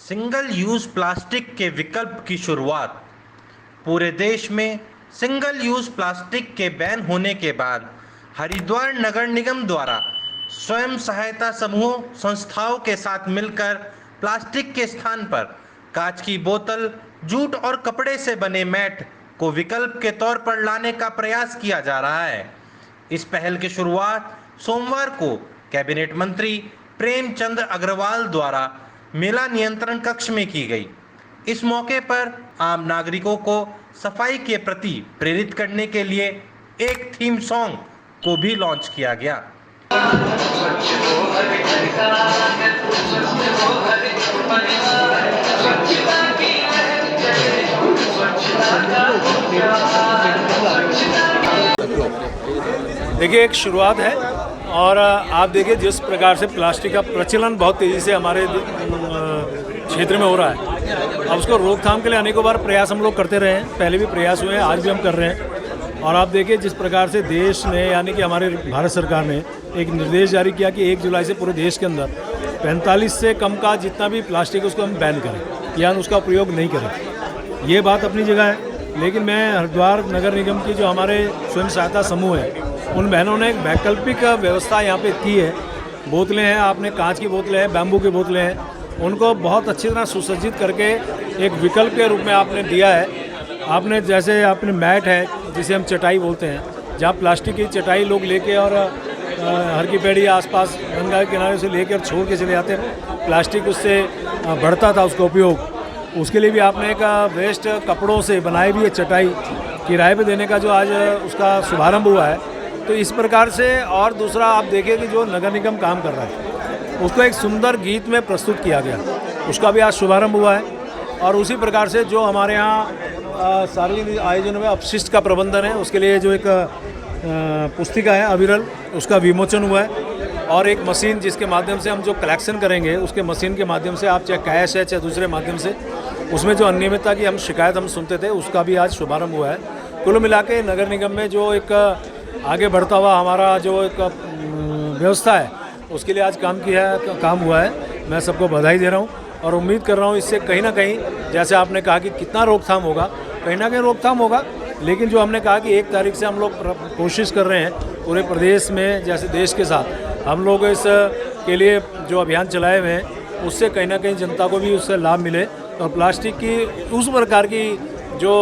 Single use plastic के विकल्प की शुरुआत। पूरे देश में सिंगल यूज प्लास्टिक के बैन होने के बाद हरिद्वार नगर निगम द्वारा स्वयं सहायता समूहों संस्थाओं के साथ मिलकर प्लास्टिक के स्थान पर कांच की बोतल, जूट और कपड़े से बने मैट को विकल्प के तौर पर लाने का प्रयास किया जा रहा है। इस पहल की शुरुआत सोमवार को कैबिनेट मंत्री प्रेमचंद अग्रवाल द्वारा मेला नियंत्रण कक्ष में की गई। इस मौके पर आम नागरिकों को सफाई के प्रति प्रेरित करने के लिए एक थीम सॉन्ग को भी लॉन्च किया गया। देखिए, एक शुरुआत है और आप देखिए जिस प्रकार से प्लास्टिक का प्रचलन बहुत तेज़ी से हमारे क्षेत्र में हो रहा है। अब उसको रोकथाम के लिए अनेकों बार प्रयास हम लोग करते रहे हैं, पहले भी प्रयास हुए हैं, आज भी हम कर रहे हैं। और आप देखिए जिस प्रकार से देश ने यानी कि हमारे भारत सरकार ने एक निर्देश जारी किया कि 1 जुलाई से पूरे देश के अंदर 45 से कम का जितना भी प्लास्टिक है उसको हम बैन करें या उसका प्रयोग नहीं करें। ये बात अपनी जगह है, लेकिन मैं हरिद्वार नगर निगम की जो हमारे स्वयं सहायता समूह है उन बहनों ने एक वैकल्पिक व्यवस्था यहाँ पे की है। बोतलें हैं, आपने कांच की बोतलें हैं, बैम्बू की बोतलें हैं, उनको बहुत अच्छी तरह सुसज्जित करके एक विकल्प के रूप में आपने दिया है। आपने जैसे आपने मैट है जिसे हम चटाई बोलते हैं, जहाँ प्लास्टिक की चटाई लोग लेके और हर की पेड़ी आसपास गंगा के किनारे से लेकर छोड़ के चले जाते हैं, प्लास्टिक उससे बढ़ता था उसका उपयोग। उसके लिए भी आपने एक वेस्ट कपड़ों से बनाई हुई चटाई किराए पे देने का जो आज उसका शुभारंभ हुआ है। तो इस प्रकार से और दूसरा आप देखिए कि जो नगर निगम काम कर रहा है उसको एक सुंदर गीत में प्रस्तुत किया गया, उसका भी आज शुभारंभ हुआ है। और उसी प्रकार से जो हमारे यहाँ सार्वजनिक आयोजनों में अपशिष्ट का प्रबंधन है उसके लिए जो एक पुस्तिका है अविरल, उसका विमोचन हुआ है। और एक मशीन जिसके माध्यम से हम जो कलेक्शन करेंगे उसके मशीन के माध्यम से आप चाहे कैश है चाहे दूसरे माध्यम से उसमें जो अनियमितता की हम शिकायत हम सुनते थे उसका भी आज शुभारंभ हुआ है। कुल मिला के नगर निगम में जो एक आगे बढ़ता हुआ हमारा जो एक व्यवस्था है उसके लिए आज काम हुआ है। मैं सबको बधाई दे रहा हूँ और उम्मीद कर रहा हूँ इससे कहीं ना कहीं, जैसे आपने कहा कि कितना रोकथाम होगा, कहीं ना कहीं रोकथाम होगा। लेकिन जो हमने कहा कि 1 तारीख से हम लोग कोशिश कर रहे हैं पूरे प्रदेश में, जैसे देश के साथ हम लोग इस के लिए जो अभियान चलाए हुए हैं उससे कहीं ना कहीं जनता को भी उससे लाभ मिले और प्लास्टिक की उस प्रकार की जो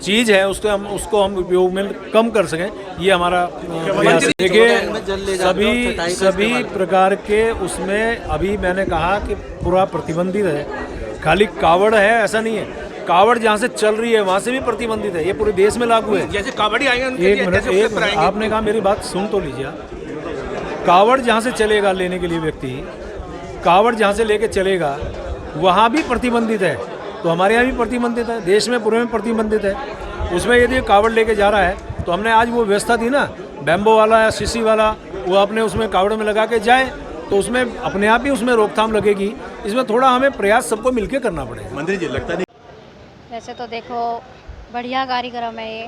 चीज़ है उसको हम उपयोग में कम कर सकें, ये हमारा प्रयास है। देखिए सभी प्रकार के उसमें अभी मैंने कहा कि पूरा प्रतिबंधित है, खाली कावड़ है ऐसा नहीं है। कावड़ जहाँ से चल रही है वहाँ से भी प्रतिबंधित है, ये पूरे देश में लागू है। जैसे कावड़ी आएंगे, एक मिनट आपने कहा मेरी बात सुन तो लीजिए। कावड़ जहाँ से चलेगा लेने के लिए व्यक्ति, कावड़ जहाँ से लेके चलेगा वहाँ भी प्रतिबंधित है, तो हमारे यहाँ भी प्रतिबंधित है, देश में पूरे में प्रतिबंधित है। उसमें यदि कावड़ लेके जा रहा है तो हमने आज वो व्यवस्था दी ना, बैम्बो वाला या शीशी वाला, वो अपने उसमें कावड़ में लगा के जाए तो उसमें अपने आप ही उसमें रोकथाम लगेगी। इसमें थोड़ा हमें प्रयास सबको मिलकर करना पड़ेगा। मंत्री जी, लगता नहीं वैसे तो देखो बढ़िया कार्यक्रम है ये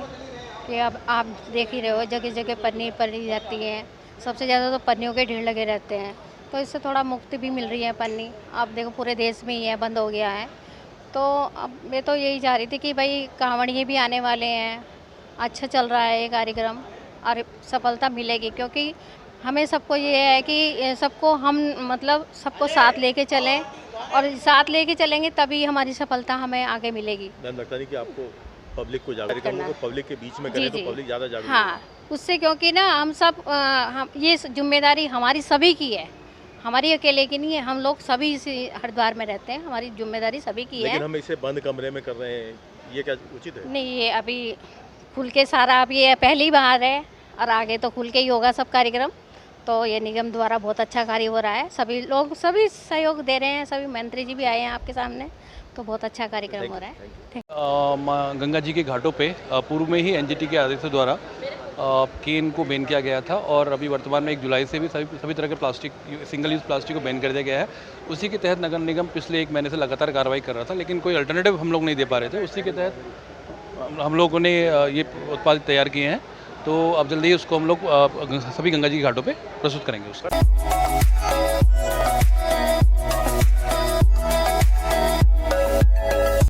कि अब आप देख ही रहे हो जगह जगह पन्नी पड़ी जाती है, सबसे ज़्यादा तो पन्नियों के ढेर लगे रहते हैं, तो इससे थोड़ा मुक्ति भी मिल रही है। पन्नी आप देखो पूरे देश में ही है, बंद हो गया है। तो अब मैं तो यही चाह रही थी कि भाई कांवड़िए भी आने वाले हैं, अच्छा चल रहा है ये कार्यक्रम और सफलता मिलेगी, क्योंकि हमें सबको ये है कि सबको हम मतलब सबको साथ लेके चलें और साथ लेके चलेंगे तभी हमारी सफलता हमें आगे मिलेगी। लगता नहीं कि आपको पब्लिक को जागरूक करना, पब्लिक के बीच में करें तो पब्लिक ज़्यादा जागरूक। हाँ, उससे क्योंकि ना हम सब ये जिम्मेदारी हमारी सभी की है, हमारी अकेले की नहीं है। हम लोग सभी इसी हरिद्वार में रहते हैं, हमारी जिम्मेदारी सभी की है। लेकिन हम इसे बंद कमरे में कर रहे हैं, ये क्या उचित है? नहीं, ये अभी खुल के सारा, अब ये पहली बार है और आगे तो खुल के ही होगा सब कार्यक्रम। तो ये निगम द्वारा बहुत अच्छा कार्य हो रहा है, सभी लोग सभी सहयोग दे रहे हैं, सभी मंत्री जी भी आए हैं आपके सामने, तो बहुत अच्छा कार्यक्रम हो रहा है। गंगा जी के घाटों पे पूर्व में ही एनजीटी के आदेश द्वारा केन को बैन किया गया था और अभी वर्तमान में 1 जुलाई से भी सभी तरह के प्लास्टिक, सिंगल यूज़ प्लास्टिक को बैन कर दिया गया है। उसी के तहत नगर निगम पिछले 1 महीने से लगातार कार्रवाई कर रहा था, लेकिन कोई अल्टरनेटिव हम लोग नहीं दे पा रहे थे। उसी के तहत हम लोगों ने ये उत्पाद तैयार किए हैं, तो अब जल्दी ही उसको हम लोग सभी गंगा जी के घाटों पे प्रस्तुत करेंगे उसका।